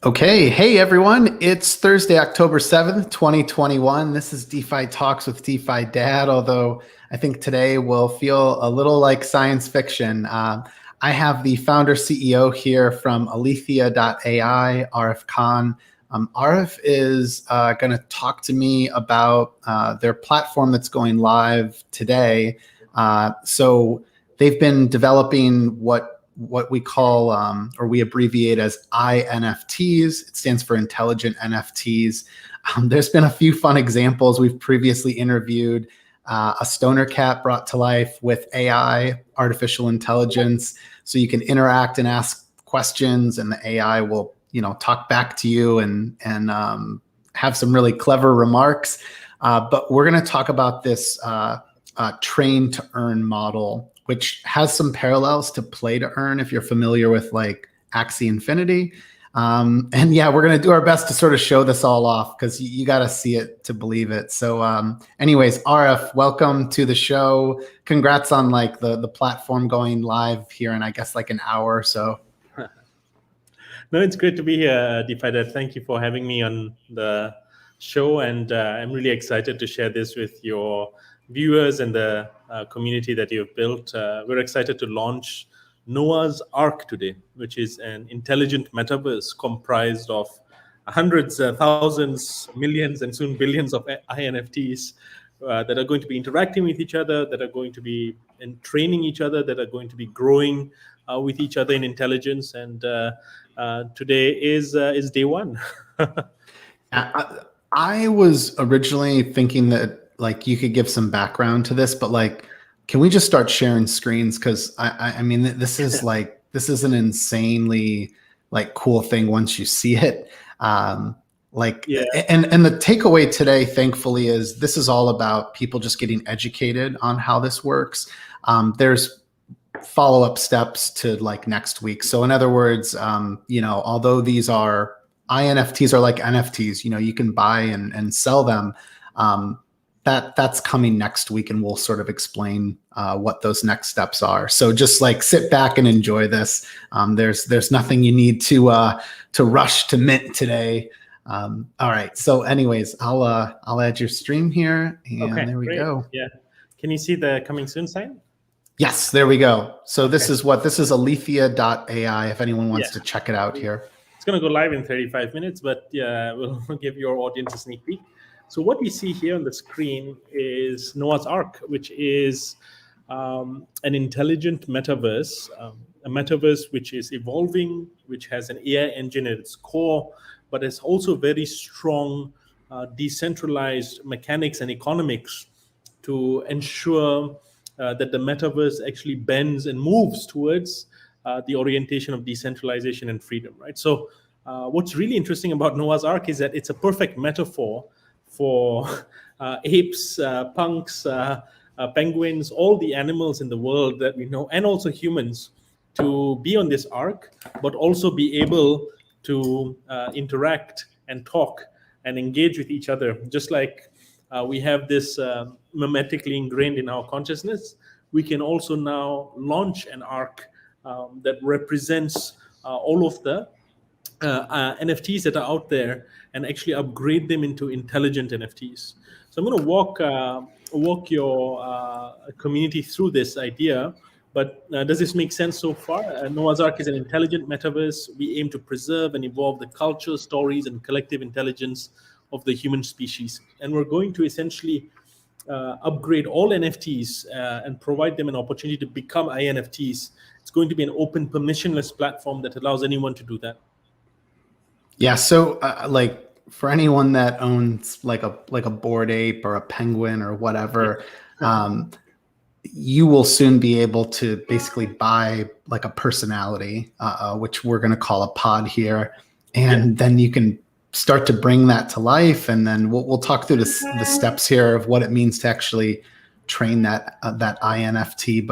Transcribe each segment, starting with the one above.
Okay, hey everyone. It's Thursday, October 7th, 2021. This is DeFi Talks with DeFi Dad, although I think today will feel a little like science fiction. I have the founder CEO here from Alethea.ai, Arif Khan. Arif is going to talk to me about their platform that's going live today. So they've been developing what we call, or we abbreviate as iNFTs. It stands for intelligent NFTs. There's been a few fun examples. We've previously interviewed a stoner cat brought to life with AI, artificial intelligence. So you can interact and ask questions and the AI will, talk back to you and have some really clever remarks. But we're going to talk about this train to earn model, which has some parallels to play to earn if you're familiar with like Axie Infinity. And yeah, we're going to do our best to sort of show this all off because you got to see it to believe it. So anyways, Arif, welcome to the show. Congrats on like the platform going live here in I guess like an hour or so. No, it's great to be here, DeFi Dad. Thank you for having me on the show. And I'm really excited to share this with your viewers and the community that you've built. We're excited to launch Noah's Ark today, which is an intelligent metaverse comprised of hundreds, thousands, millions, and soon billions of iNFTs that are going to be interacting with each other, that are going to be training each other, that are going to be growing with each other in intelligence. And today is day one. I was originally thinking that like you could give some background to this, but like, can we just start sharing screens? Because I mean, this is like, this is an insanely like cool thing once you see it. And the takeaway today, thankfully, is this is all about people just getting educated on how this works. There's follow-up steps to like next week. So in other words, although these are iNFTs are like NFTs, you can buy and sell them. That's coming next week, and we'll sort of explain what those next steps are. So just like sit back and enjoy this. There's nothing you need to rush to mint today. All right. So, anyways, I'll add your stream here, and okay, there we go. Yeah. Can you see the coming soon sign? Yes, there we go. So this is Alethea.ai. If anyone wants to check it out here. It's going to go live in 35 minutes, but yeah, we'll give your audience a sneak peek. So what we see here on the screen is Noah's Ark, which is an intelligent metaverse, a metaverse which is evolving, which has an AI engine at its core, but has also very strong decentralized mechanics and economics to ensure that the metaverse actually bends and moves towards the orientation of decentralization and freedom, right? So what's really interesting about Noah's Ark is that it's a perfect metaphor for apes, punks, penguins, all the animals in the world that we know, and also humans, to be on this ark, but also be able to interact and talk and engage with each other. Just like we have this mimetically ingrained in our consciousness, we can also now launch an ark that represents all of the NFTs that are out there and actually upgrade them into intelligent NFTs. So I'm going to walk your community through this idea. But does this make sense so far? Noah's Ark is an intelligent metaverse. We aim to preserve and evolve the culture, stories, and collective intelligence of the human species. And we're going to essentially upgrade all NFTs and provide them an opportunity to become iNFTs. It's going to be an open, permissionless platform that allows anyone to do that. Yeah. So like for anyone that owns like a Bored Ape or a penguin or whatever, you will soon be able to basically buy like a personality, which we're going to call a pod here. And then you can start to bring that to life. And then we'll talk through the steps here of what it means to actually train that iNFT.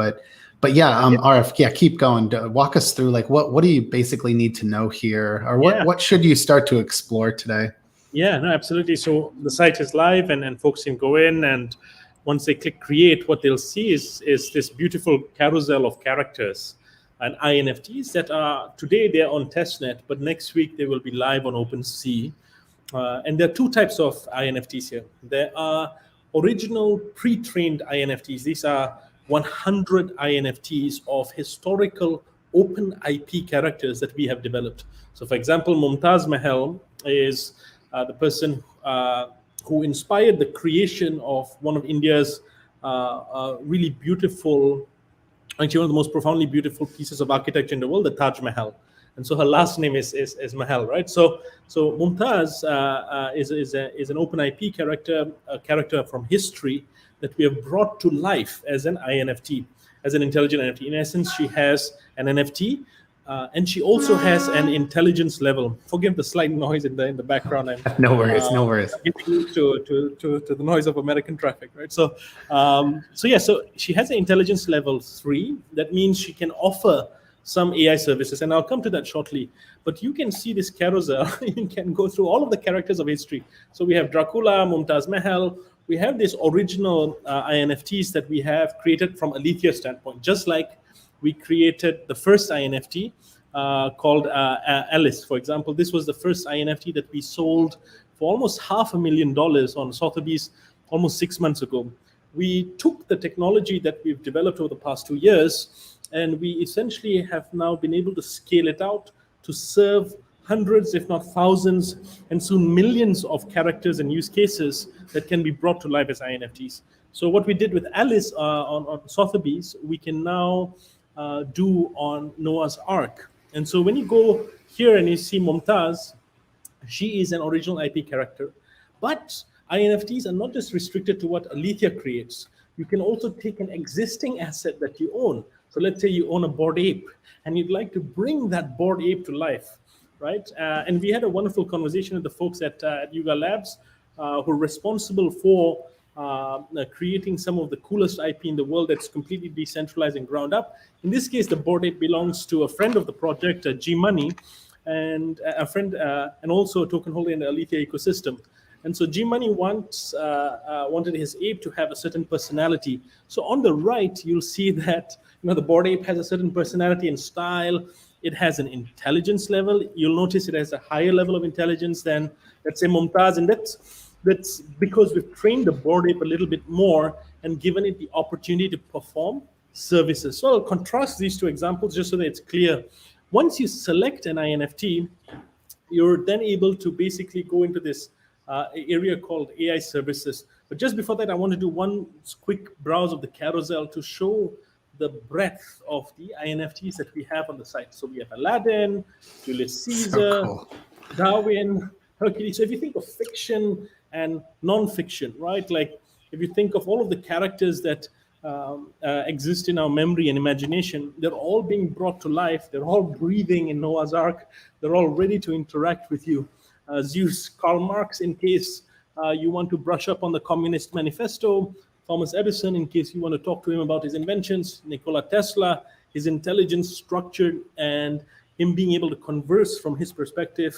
But yeah, Arif, keep going. Walk us through like what do you basically need to know here, or what should you start to explore today? Yeah, no, absolutely. So the site is live, and folks can go in, and once they click create, what they'll see is this beautiful carousel of characters and iNFTs that are today they're on testnet, but next week they will be live on OpenSea. And there are two types of iNFTs here. There are original pre-trained iNFTs. These are 100 iNFTs of historical open IP characters that we have developed. So, for example, Mumtaz Mahal is the person who inspired the creation of one of India's really beautiful, actually one of the most profoundly beautiful pieces of architecture in the world, the Taj Mahal. And so her last name is Mahal, right? So Mumtaz is an open IP character, a character from history that we have brought to life as an iNFT, as an intelligent NFT. In essence, she has an NFT, and she also has an intelligence level. Forgive the slight noise in the background. No worries, no worries. Getting used to the noise of American traffic, right? So she has an intelligence level 3. That means she can offer some AI services, and I'll come to that shortly. But you can see this carousel. You can go through all of the characters of history. So we have Dracula, Mumtaz Mahal. We have these original iNFTs that we have created from Alethea standpoint, just like we created the first iNFT called Alice, for example. This was the first iNFT that we sold for almost $500,000 on Sotheby's almost 6 months ago. We took the technology that we've developed over the past 2 years, and we essentially have now been able to scale it out to serve hundreds, if not thousands, and soon millions of characters and use cases that can be brought to life as iNFTs. So what we did with Alice on Sotheby's, we can now do on Noah's Ark. And so when you go here and you see Mumtaz, she is an original IP character. But iNFTs are not just restricted to what Alethea creates. You can also take an existing asset that you own. So let's say you own a Bored Ape, and you'd like to bring that Bored Ape to life, right? And we had a wonderful conversation with the folks at Yuga Labs who are responsible for creating some of the coolest IP in the world that's completely decentralized and ground up. In this case, the Bored Ape belongs to a friend of the project, G Money, and a friend, and also a token holder in the Alethea ecosystem. And so G Money wanted his ape to have a certain personality. So on the right, you'll see that the Bored Ape has a certain personality and style. It has an intelligence level. You'll notice it has a higher level of intelligence than, let's say, Mumtaz, and that's because we've trained the Bored Ape a little bit more and given it the opportunity to perform services. So I'll contrast these two examples just so that it's clear. Once you select an iNFT, you're then able to basically go into this area called AI services. But just before that, I want to do one quick browse of the carousel to show the breadth of the iNFTs that we have on the site. So we have Aladdin, Julius Caesar, So cool. Darwin, Hercules. So if you think of fiction and non-fiction, right? Like if you think of all of the characters that exist in our memory and imagination, they're all being brought to life. They're all breathing in Noah's Ark. They're all ready to interact with you. Zeus, Karl Marx, in case you want to brush up on the Communist Manifesto, Thomas Edison, in case you want to talk to him about his inventions, Nikola Tesla, his intelligence structured, and him being able to converse from his perspective.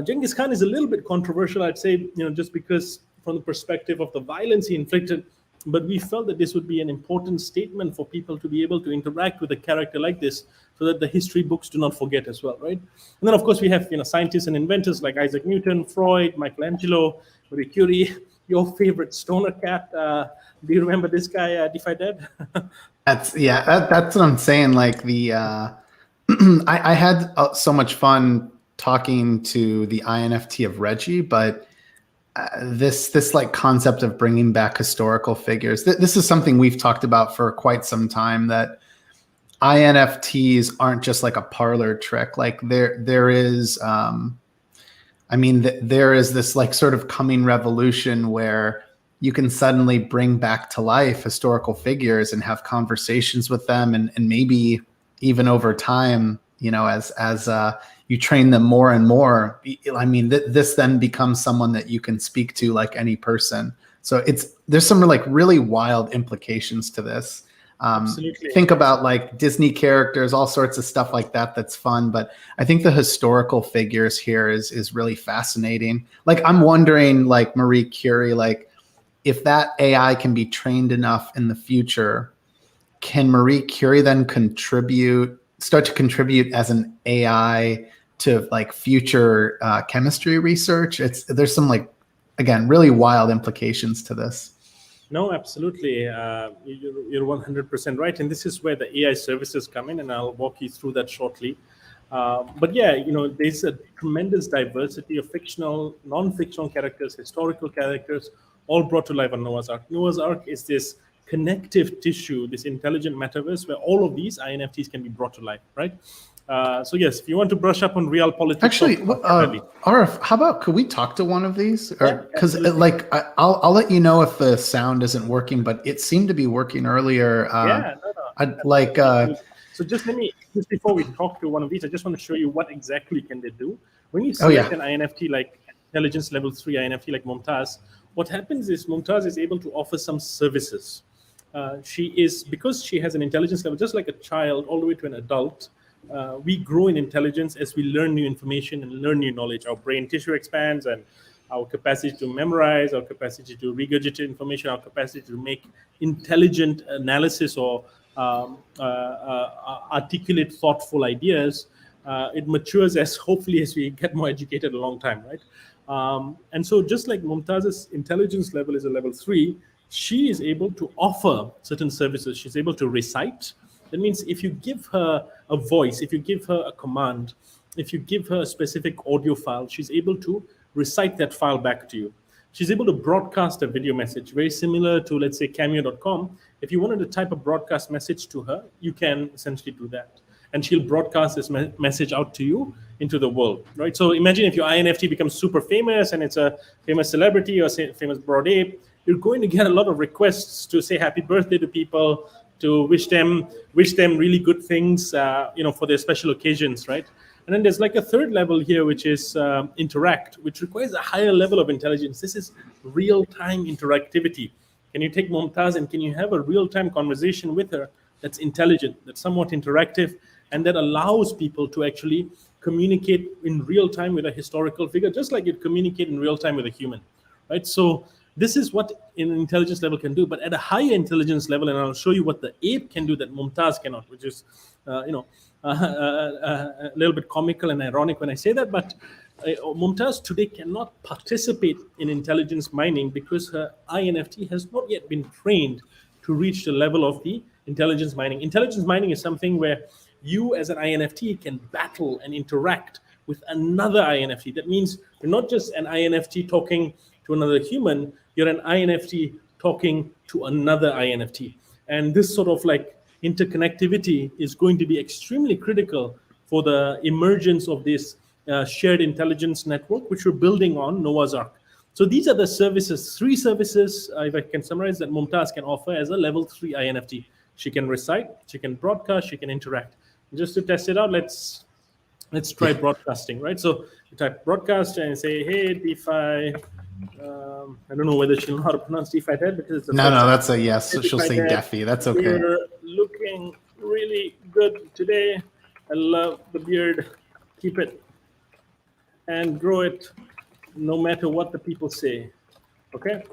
Genghis Khan is a little bit controversial, I'd say, just because from the perspective of the violence he inflicted, but we felt that this would be an important statement for people to be able to interact with a character like this so that the history books do not forget as well, right? And then, of course, we have scientists and inventors like Isaac Newton, Freud, Michelangelo, Marie Curie, your favorite stoner cat. Do you remember this guy, DeFi Dad? That's what I'm saying. Like the I had so much fun talking to the iNFT of Reggie, but this like concept of bringing back historical figures, this is something we've talked about for quite some time, that iNFTs aren't just like a parlor trick. Like there is there is this like sort of coming revolution where you can suddenly bring back to life historical figures and have conversations with them, and maybe even over time, as you train them more and more, this then becomes someone that you can speak to like any person. So there's some like really wild implications to this. Absolutely. Think about like Disney characters, all sorts of stuff like that. That's fun. But I think the historical figures here is really fascinating. Like I'm wondering, like Marie Curie, like if that AI can be trained enough in the future, can Marie Curie then contribute start to contribute as an AI to like future chemistry research? There's some like, again, really wild implications to this. No, absolutely. You're 100% right. And this is where the AI services come in, and I'll walk you through that shortly. But yeah, there's a tremendous diversity of fictional, non-fictional characters, historical characters, all brought to life on Noah's Ark. Noah's Ark is this connective tissue, this intelligent metaverse where all of these iNFTs can be brought to life, right? So yes, if you want to brush up on real politics, actually, Arif, how about could we talk to one of these? Because like I'll let you know if the sound isn't working, but it seemed to be working earlier. I'd like. So just before we talk to one of these, I just want to show you what exactly can they do. When you select an iNFT like intelligence level 3 iNFT like Mumtaz, what happens is Mumtaz is able to offer some services. Because she has an intelligence level, just like a child all the way to an adult, we grow in intelligence as we learn new information and learn new knowledge. Our brain tissue expands, and our capacity to memorize, our capacity to regurgitate information, our capacity to make intelligent analysis or articulate thoughtful ideas, it matures hopefully as we get more educated a long time, right? And so just like Mumtaz's intelligence level is a level 3, she is able to offer certain services. She's able to recite. That means if you give her a voice, if you give her a command, if you give her a specific audio file, she's able to recite that file back to you. She's able to broadcast a video message, very similar to, let's say, cameo.com. If you wanted to type a broadcast message to her, you can essentially do that. And she'll broadcast this message out to you into the world, right? So imagine if your iNFT becomes super famous and it's a famous celebrity or say famous Bored Ape, you're going to get a lot of requests to say happy birthday to people, to wish them really good things, for their special occasions, right? And then there's like a third level here, which is interact, which requires a higher level of intelligence. This is real-time interactivity. Can you take Mumtaz and can you have a real-time conversation with her that's intelligent, that's somewhat interactive, and that allows people to actually communicate in real time with a historical figure, just like you'd communicate in real time with a human, right? So this is what an intelligence level can do, but at a higher intelligence level, and I'll show you what the ape can do that Mumtaz cannot, which is, a little bit comical and ironic when I say that, but Mumtaz today cannot participate in intelligence mining because her iNFT has not yet been trained to reach the level of the intelligence mining. Intelligence mining is something where you as an iNFT can battle and interact with another iNFT. That means you're not just an iNFT talking to another human, you're an iNFT talking to another iNFT. And this sort of like interconnectivity is going to be extremely critical for the emergence of this shared intelligence network, which we're building on Noah's Ark. So these are the services, 3 services, if I can summarize, that Mumtaz can offer as a level 3 iNFT. She can recite, she can broadcast, she can interact. Just to test it out, let's try broadcasting, right? So you type broadcast and say, hey, DeFi. I don't know whether she'll know how to pronounce DeFi Dad because it's no, that's a yes. So she'll say DeFi. That's okay. You're looking really good today. I love the beard. Keep it and grow it, no matter what the people say. Okay.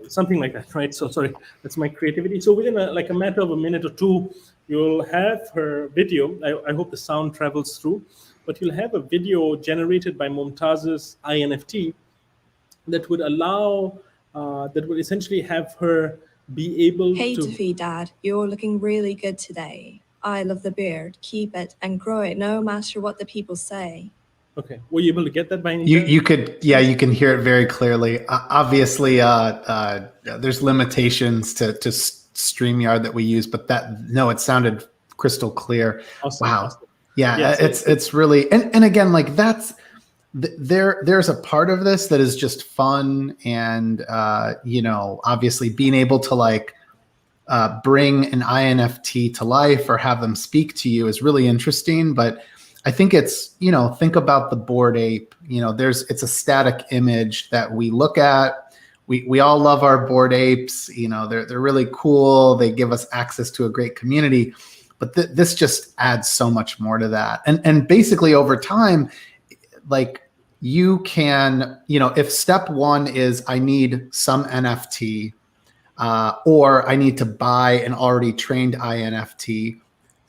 Something like that, right? So sorry, that's my creativity. So within a matter of a minute or 2, you'll have her video. I hope the sound travels through, but you'll have a video generated by Mumtaz's iNFT that would allow, that would essentially have her be able Hey, to... DeFi Dad, you're looking really good today. I love the beard. Keep it and grow it, no matter what the people say. Okay, were you able to get that by any chance? You could, yeah, you can hear it very clearly. Obviously, there's limitations to StreamYard that we use, but it sounded crystal clear. Awesome. Wow. Awesome. Yeah, Yes, it's really, and again, like there's a part of this that is just fun, and obviously being able to like bring an iNFT to life or have them speak to you is really interesting. But I think it's, think about the Bored Ape. It's a static image that we look at. We all love our Bored Apes. They're really cool. They give us access to a great community. But this just adds so much more to that. And basically over time, like you can, if step 1 is I need some NFT or I need to buy an already trained iNFT,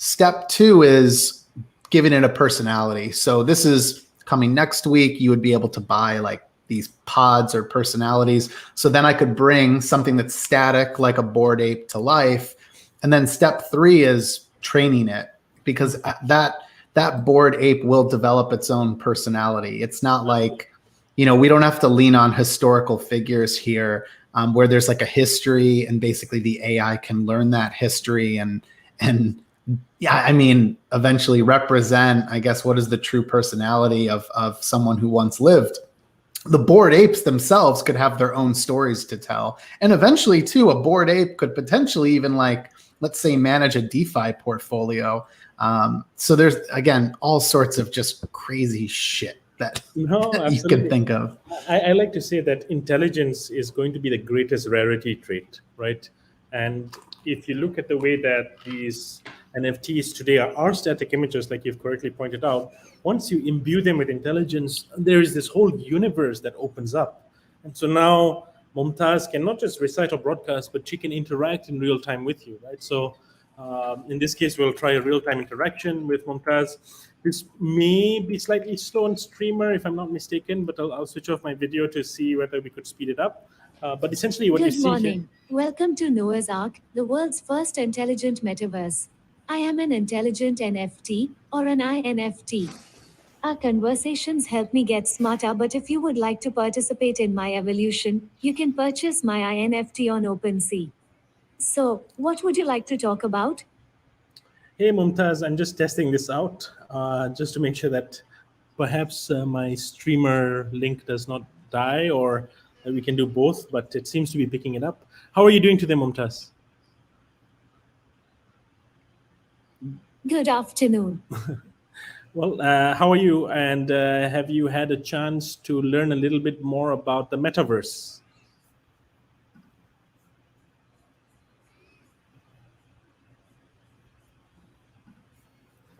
Step 2 is giving it a personality. So this is coming next week. You would be able to buy like these pods or personalities. So then I could bring something that's static like a Bored Ape to life. And then step 3 is training it, because that Bored Ape will develop its own personality. It's not like, we don't have to lean on historical figures here, where there's like a history and basically the AI can learn that history and eventually represent, I guess, what is the true personality of someone who once lived. The Bored Apes themselves could have their own stories to tell. And eventually too, a Bored Ape could potentially even, like, let's say, manage a DeFi portfolio. So there's, again, all sorts of just crazy shit that you could think of. I like to say that intelligence is going to be the greatest rarity trait, right? And if you look at the way that these NFTs today are static images, like you've correctly pointed out, once you imbue them with intelligence, there is this whole universe that opens up. And so now Mumtaz can not just recite or broadcast, but she can interact in real time with you, right? So in this case, we'll try a real-time interaction with Mumtaz. This may be slightly slow on streamer, if I'm not mistaken, but I'll switch off my video to see whether we could speed it up. But essentially what you see here... Good morning. Welcome to Noah's Ark, the world's first intelligent metaverse. I am an intelligent NFT, or an iNFT. Our conversations help me get smarter, but if you would like to participate in my evolution, you can purchase my iNFT on OpenSea. So, what would you like to talk about? Hey Mumtaz, I'm just testing this out, just to make sure that perhaps my streamer link does not die, or we can do both, but it seems to be picking it up. How are you doing today, Mumtaz? Good afternoon. Well, how are you? And have you had a chance to learn a little bit more about the metaverse?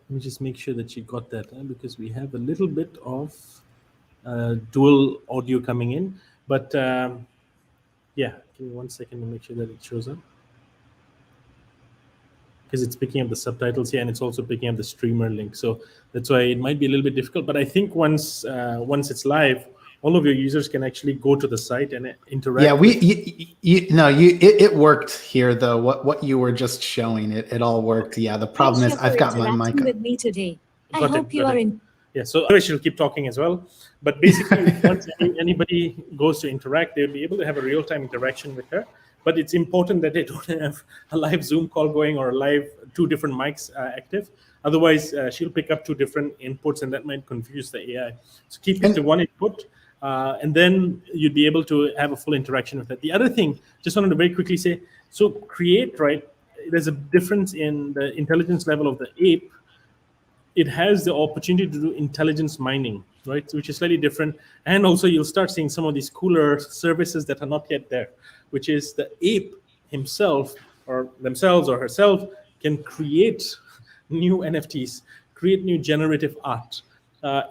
Let me just make sure that you got that, because we have a little bit of dual audio coming in. But yeah, give me 1 second to make sure that it shows up. Because it's picking up the subtitles here, and it's also picking up the streamer link. So that's why it might be a little bit difficult. But I think once it's live, all of your users can actually go to the site and interact. Yeah, it worked here though. What you were just showing, it all worked. Yeah, the problem is I've got my mic with me today. I hope you are in. Yeah, so I should keep talking as well. But basically, once anybody goes to interact, they'll be able to have a real-time interaction with her. But it's important that they don't have a live Zoom call going or a live 2 different mics active. Otherwise, she'll pick up 2 different inputs, and that might confuse the AI. So keep it to 1 input, and then you'd be able to have a full interaction with it. The other thing, just wanted to very quickly say, so create, right? There's a difference in the intelligence level of the ape. It has the opportunity to do intelligence mining, right? Which is slightly different. And also you'll start seeing some of these cooler services that are not yet there, which is the ape himself or themselves or herself can create new NFTs, create new generative art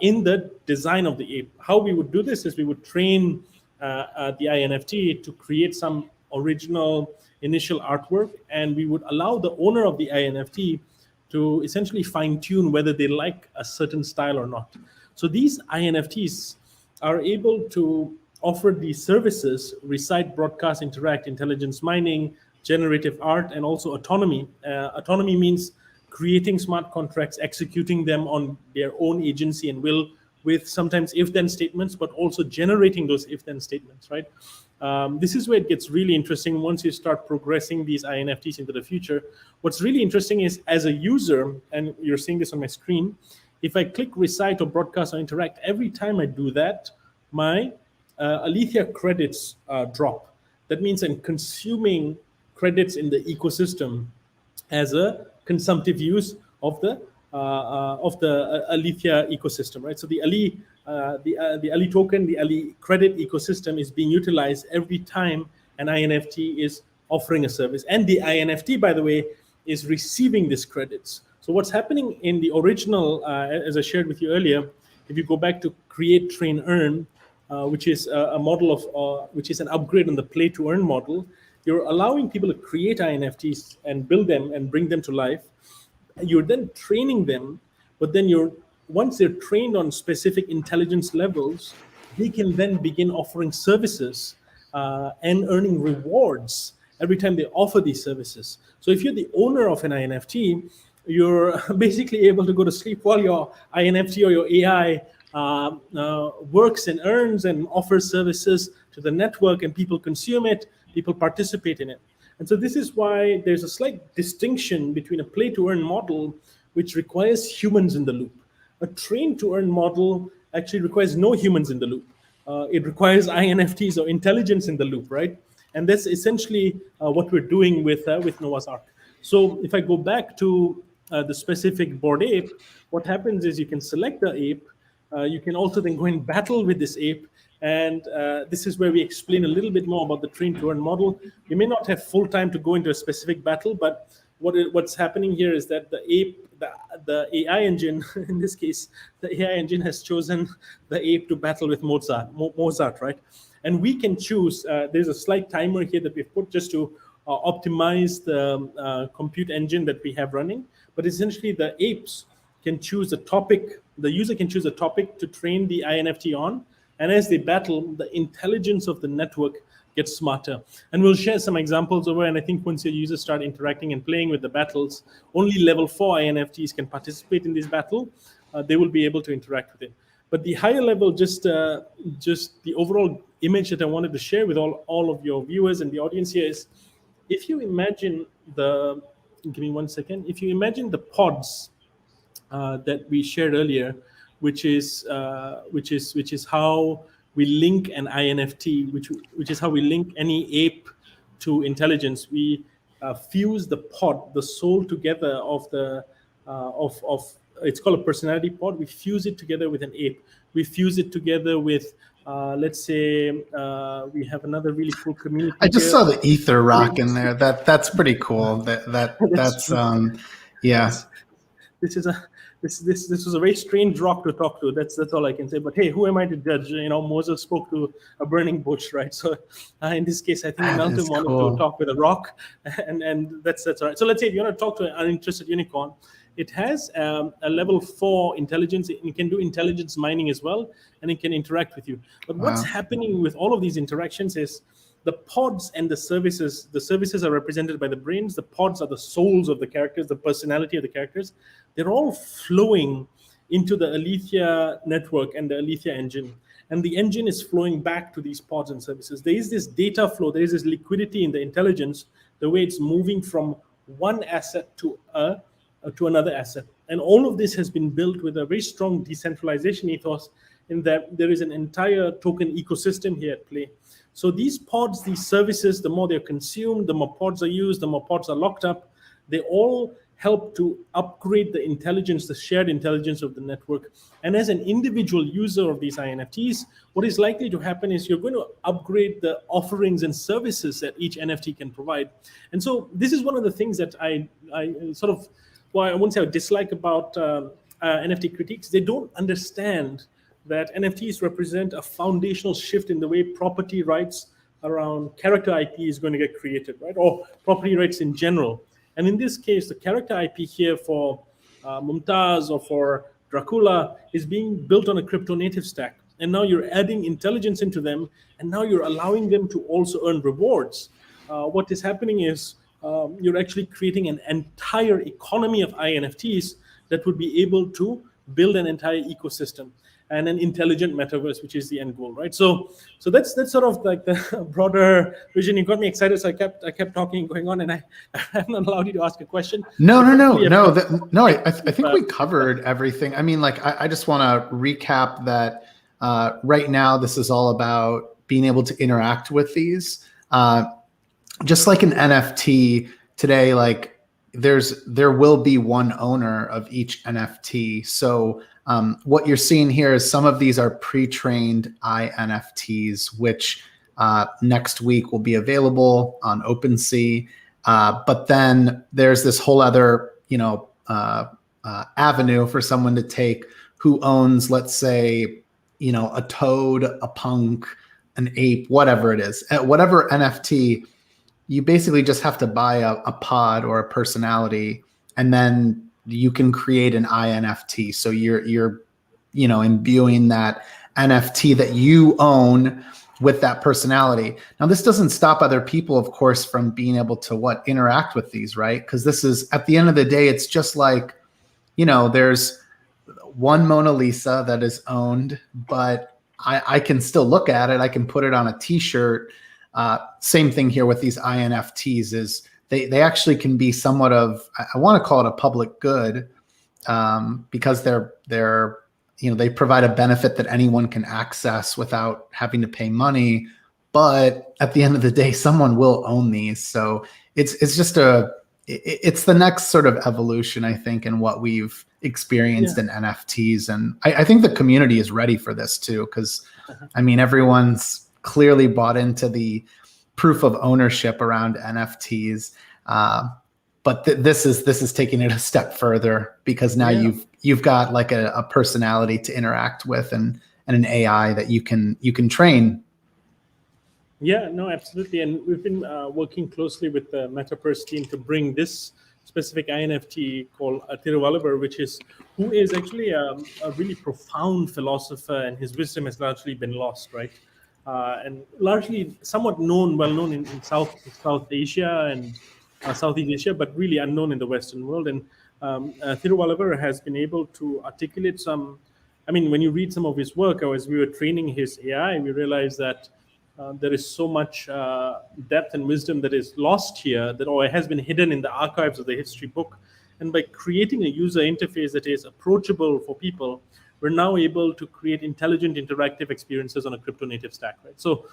in the design of the ape. How we would do this is we would train the iNFT to create some original initial artwork, and we would allow the owner of the iNFT to essentially fine-tune whether they like a certain style or not. So these iNFTs are able to offer these services: recite, broadcast, interact, intelligence mining, generative art, and also autonomy. Autonomy means creating smart contracts, executing them on their own agency and will, with sometimes if-then statements, but also generating those if-then statements, right? This is where it gets really interesting once you start progressing these iNFTs into the future. What's really interesting is, as a user, and you're seeing this on my screen, if I click recite or broadcast or interact, every time I do that, my Alethea credits drop. That means I'm consuming credits in the ecosystem as a consumptive use of the Alethea ecosystem, right? So the Ali token, the Ali credit ecosystem is being utilized every time an iNFT is offering a service. And the iNFT, by the way, is receiving these credits. So what's happening in the original, as I shared with you earlier, if you go back to create, train, earn, which is a model of, which is an upgrade on the play to earn model, you're allowing people to create iNFTs and build them and bring them to life. you're then training them, but then once they're trained on specific intelligence levels, they can then begin offering services and earning rewards every time they offer these services. So if you're the owner of an INFT, you're basically able to go to sleep while your INFT or your AI works and earns and offers services to the network, and people consume it, people participate in it. And so this is why there's a slight distinction between a play to earn model, which requires humans in the loop. A train to earn model actually requires no humans in the loop. It requires INFTs or intelligence in the loop, right? And that's essentially what we're doing with Noah's Ark. So if I go back to the specific Bored Ape, what happens is you can select the ape. You can also then go and battle with this ape. And this is where we explain a little bit more about the train to earn model. We may not have full time to go into a specific battle, but what's happening here is that the AI engine, in this case, the AI engine has chosen the ape to battle with Mozart, right? And we can choose, there's a slight timer here that we've put just to optimize the compute engine that we have running. But essentially the apes can choose a topic, the user can choose a topic to train the INFT on. And as they battle, the intelligence of the network gets smarter. And we'll share some examples over, and I think once your users start interacting and playing with the battles, only level 4 INFTs can participate in this battle. They will be able to interact with it. But the higher level, just the overall image that I wanted to share with all of your viewers and the audience here is, if you imagine give me 1 second, if you imagine the pods that we shared earlier, which is how we link an INFT, which is how we link any ape to intelligence. We fuse the pod, the soul together of it's called a personality pod. We fuse it together with an ape. We fuse it together with, let's say, we have another really cool community. I just saw the ether rock in there. That's pretty cool. That's yeah. This was a very strange rock to talk to. That's all I can say. But hey, who am I to judge? Moses spoke to a burning bush, right? So in this case, I think Melton wanted to talk with a rock, and that's all right. So let's say if you want to talk to an uninterested unicorn, it has a level 4 intelligence. It can do intelligence mining as well, and it can interact with you. But what's happening with all of these interactions is the pods and the services are represented by the brains. The pods are the souls of the characters, the personality of the characters. They're all flowing into the Alethea network and the Alethea engine. And the engine is flowing back to these pods and services. There is this data flow. There is this liquidity in the intelligence, the way it's moving from one asset to another asset. And all of this has been built with a very strong decentralization ethos, in that there is an entire token ecosystem here at play. So these pods, these services, the more they're consumed, the more pods are used, the more pods are locked up. They all help to upgrade the intelligence, the shared intelligence of the network. And as an individual user of these INFTs, what is likely to happen is you're going to upgrade the offerings and services that each NFT can provide. And so this is one of the things that I sort of, well, I wouldn't say I dislike about NFT critiques. They don't understand that NFTs represent a foundational shift in the way property rights around character IP is going to get created, right? Or property rights in general. And in this case, the character IP here for Mumtaz or for Dracula is being built on a crypto native stack. And now you're adding intelligence into them, and now you're allowing them to also earn rewards. What is happening is you're actually creating an entire economy of INFTs that would be able to build an entire ecosystem and an intelligent metaverse, which is the end goal, right? So that's sort of like the broader vision. You got me excited, so I kept talking, going on, and I haven't allowed you to ask a question. No. I think we covered everything. I mean, like, I just want to recap that right now this is all about being able to interact with these. Just like an NFT today, like there will be one owner of each NFT. So what you're seeing here is some of these are pre-trained iNFTs, which next week will be available on OpenSea. But then there's this whole other, avenue for someone to take who owns, let's say, a toad, a punk, an ape, whatever it is. At whatever NFT, you basically just have to buy a pod or a personality, and then you can create an iNFT. So you're imbuing that NFT that you own with that personality. Now, this doesn't stop other people, of course, from being able to interact with these, right? Because this is, at the end of the day, it's just like, there's one Mona Lisa that is owned, but I can still look at it. I can put it on a t-shirt. Same thing here with these iNFTs is they actually can be somewhat of, I want to call it a public good, because they provide a benefit that anyone can access without having to pay money. But at the end of the day, someone will own these. So it's just it's the next sort of evolution, I think, in what we've experienced in NFTs. And I think the community is ready for this too, because I mean, everyone's clearly bought into the proof of ownership around NFTs. But this is taking it a step further, because now you've got like a personality to interact with and an AI that you can train. Yeah, no, absolutely. And we've been working closely with the Metaverse team to bring this specific iNFT called Thiruvalluvar, who is actually a really profound philosopher, and his wisdom has largely been lost, right? And largely somewhat well known in South Asia and Southeast Asia, but really unknown in the Western world. And Thiruvalluvar has been able to articulate some, I mean, when you read some of his work, or as we were training his AI, we realized that there is so much depth and wisdom that is lost here, or has been hidden in the archives of the history book. And by creating a user interface that is approachable for people, we're now able to create intelligent, interactive experiences on a crypto native stack, right? So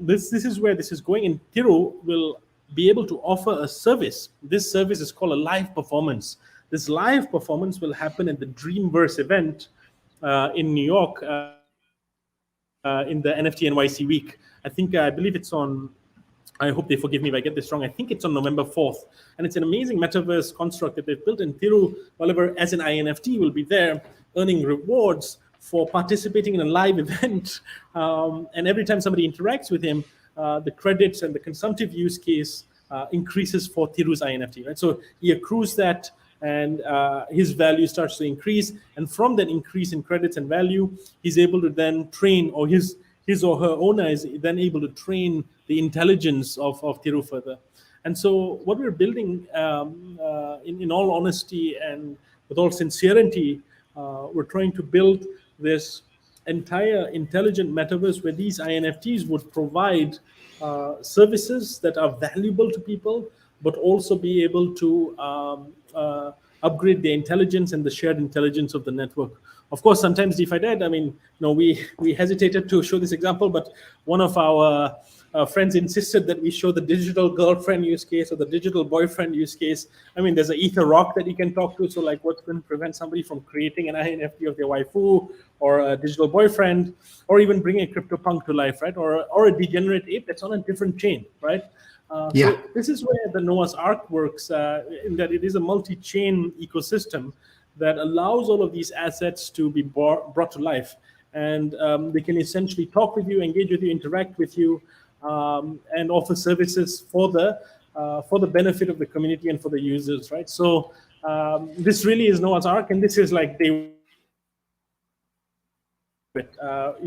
this is where this is going, and Thiru will be able to offer a service. This service is called a live performance. This live performance will happen at the Dreamverse event in New York in the NFT NYC week. I believe it's on, I hope they forgive me if I get this wrong, I think it's on November 4th. And it's an amazing metaverse construct that they've built, and Thiruvalluvar as an iNFT will be there earning rewards for participating in a live event. And every time somebody interacts with him, the credits and the consumptive use case increases for Thiru's iNFT, right? So he accrues that, and his value starts to increase. And from that increase in credits and value, he's able to then train, or his or her owner is then able to train the intelligence of Thiru further. And so what we're building, in all honesty and with all sincerity, we're trying to build this entire intelligent metaverse where these iNFTs would provide services that are valuable to people, but also be able to upgrade the intelligence and the shared intelligence of the network. Of course, sometimes DeFi Dad, I mean, we hesitated to show this example, but one of our friends insisted that we show the digital girlfriend use case or the digital boyfriend use case. I mean, there's an ether rock that you can talk to. So like, what's going to prevent somebody from creating an iNFT of their waifu or a digital boyfriend, or even bring a CryptoPunk to life, right? Or a degenerate ape that's on a different chain, right? So this is where the Noah's Ark works, in that it is a multi-chain ecosystem that allows all of these assets to be brought to life. And they can essentially talk with you, engage with you, interact with you, and offer services for the benefit of the community and for the users, right? So this really is Noah's Ark, and this is like you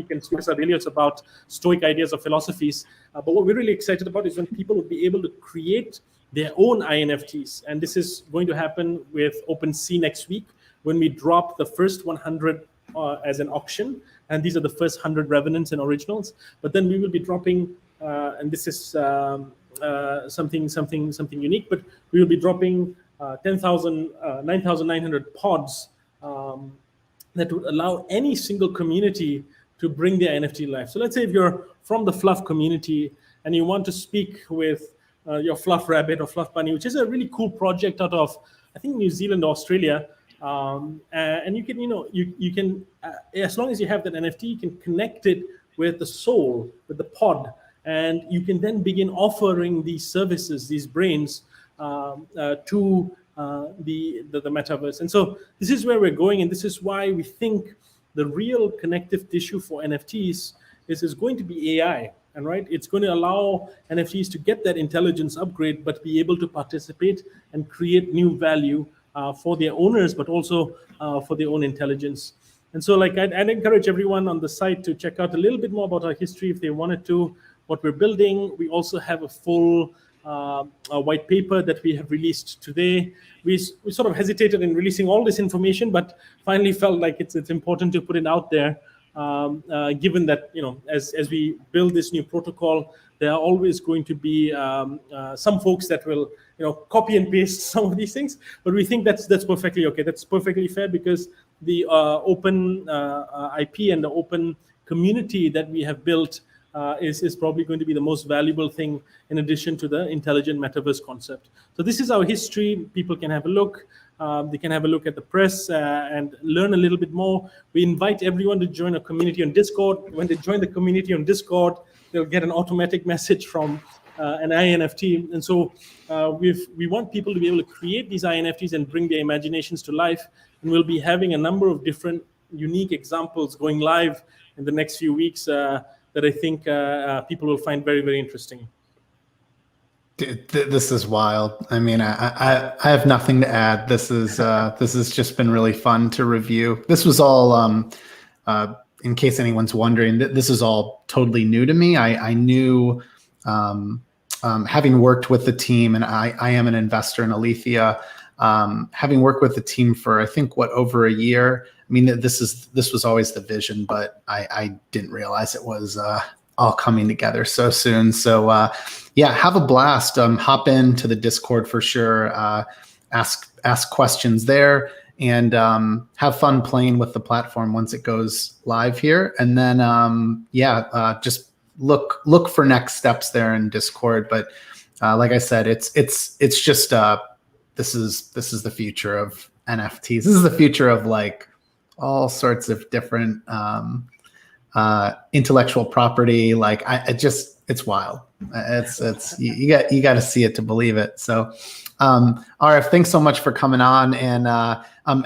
can see Aurelius about Stoic ideas or philosophies. But what we're really excited about is when people will be able to create their own iNFTs. And this is going to happen with OpenSea next week, when we drop the first 100 as an auction. And these are the first 100 revenants and originals. But then we will be dropping, and this is something unique, but we will be dropping 9,900 pods that would allow any single community to bring their NFT life. So let's say if you're from the Fluff community and you want to speak with your Fluff Rabbit or Fluff Bunny, which is a really cool project out of, I think, New Zealand or Australia. And you can, you can, as long as you have that NFT, you can connect it with the soul, with the pod, and you can then begin offering these services, these brains, to the metaverse. And so this is where we're going, and this is why we think the real connective tissue for NFTs is going to be AI. And right, it's going to allow NFTs to get that intelligence upgrade, but be able to participate and create new value for their owners, but also for their own intelligence. And so, like, I'd encourage everyone on the site to check out a little bit more about our history if they wanted to, what we're building. We also have a full a white paper that we have released today. We sort of hesitated in releasing all this information, but finally felt like it's important to put it out there, given that, you know, as we build this new protocol, there are always going to be some folks that will, you know, copy and paste some of these things. But we think that's perfectly okay. That's perfectly fair, because the open IP and the open community that we have built is probably going to be the most valuable thing in addition to the intelligent metaverse concept. So this is our history. People can have a look. They can have a look at the press and learn a little bit more. We invite everyone to join a community on Discord. When they join the community on Discord, they'll get an automatic message from an iNFT. And so we want people to be able to create these iNFTs and bring their imaginations to life. And we'll be having a number of different unique examples going live in the next few weeks that I think people will find very, very interesting. This is wild. I mean, I have nothing to add. This has just been really fun to review. This was all, in case anyone's wondering, this is all totally new to me. I knew, having worked with the team, and I am an investor in Alethea, having worked with the team for, I think, over a year. I mean, this was always the vision, but I didn't realize it was all coming together so soon. So yeah, have a blast. Hop into the Discord for sure. Ask questions there, and have fun playing with the platform once it goes live here. And then just look for next steps there in Discord. But like I said, it's just this is the future of NFTs. This is the future of like all sorts of different intellectual property. Like it's wild. It's you got to see it to believe it. So Arif, thanks so much for coming on. And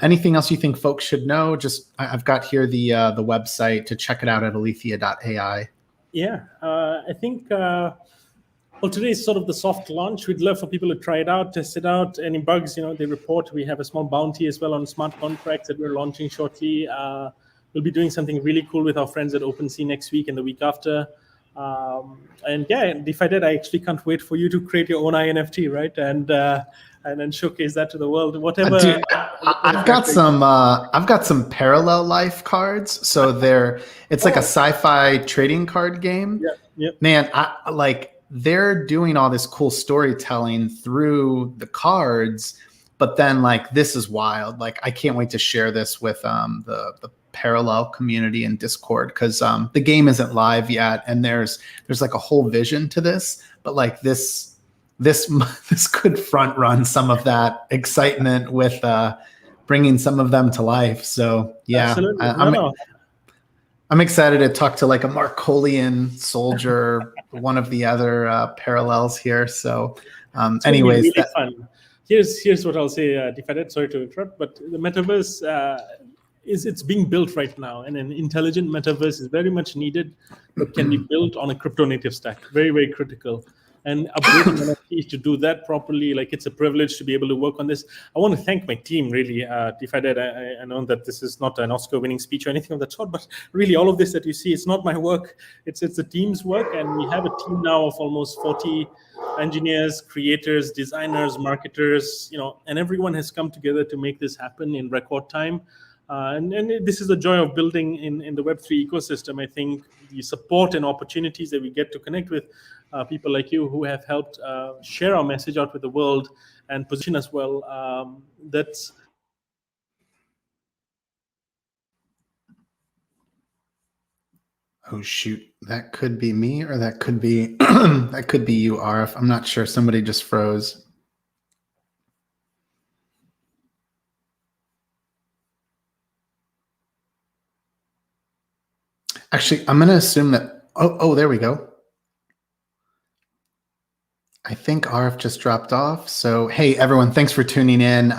anything else you think folks should know? Just I've got here the website to check it out at alethea.ai. Yeah, I think well, today is sort of the soft launch. We'd love for people to try it out, test it out. Any bugs, they report. We have a small bounty as well on smart contracts that we're launching shortly. We'll be doing something really cool with our friends at OpenSea next week and the week after. And yeah, DeFi Dad, I actually can't wait for you to create your own iNFT, right? And then showcase that to the world. Whatever. Dude, I've got some parallel life cards. So it's like a sci-fi trading card game. Yeah. Man, they're doing all this cool storytelling through the cards, but then this is wild. I can't wait to share this with the parallel community in Discord, because the game isn't live yet, and there's a whole vision to this, but this could front run some of that excitement with bringing some of them to life. So yeah, I'm excited to talk to a Markolian soldier, one of the other parallels here. So anyways, really fun. Here's what I'll say, DeFi Dad, sorry to interrupt, but the metaverse it's being built right now, and an intelligent metaverse is very much needed, but can be built on a crypto native stack. Very, very critical. And upgrading NFTs to do that properly, it's a privilege to be able to work on this. I want to thank my team, really. DeFi Dad, I know that this is not an Oscar-winning speech or anything of that sort, but really all of this that you see, it's not my work. It's the team's work, and we have a team now of almost 40 engineers, creators, designers, marketers, and everyone has come together to make this happen in record time. And this is the joy of building in the Web3 ecosystem. I think the support and opportunities that we get to connect with people like you who have helped share our message out with the world and position us well. That's oh shoot, that could be me, or that could be that could be you, Arif. I'm not sure. Somebody just froze. Actually, I'm going to assume that, oh, there we go. I think Arif just dropped off. So, hey, everyone, thanks for tuning in.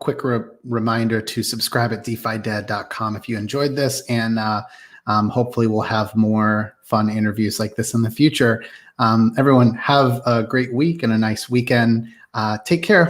Quick reminder to subscribe at DeFiDad.com if you enjoyed this. And hopefully we'll have more fun interviews like this in the future. Everyone, have a great week and a nice weekend. Take care.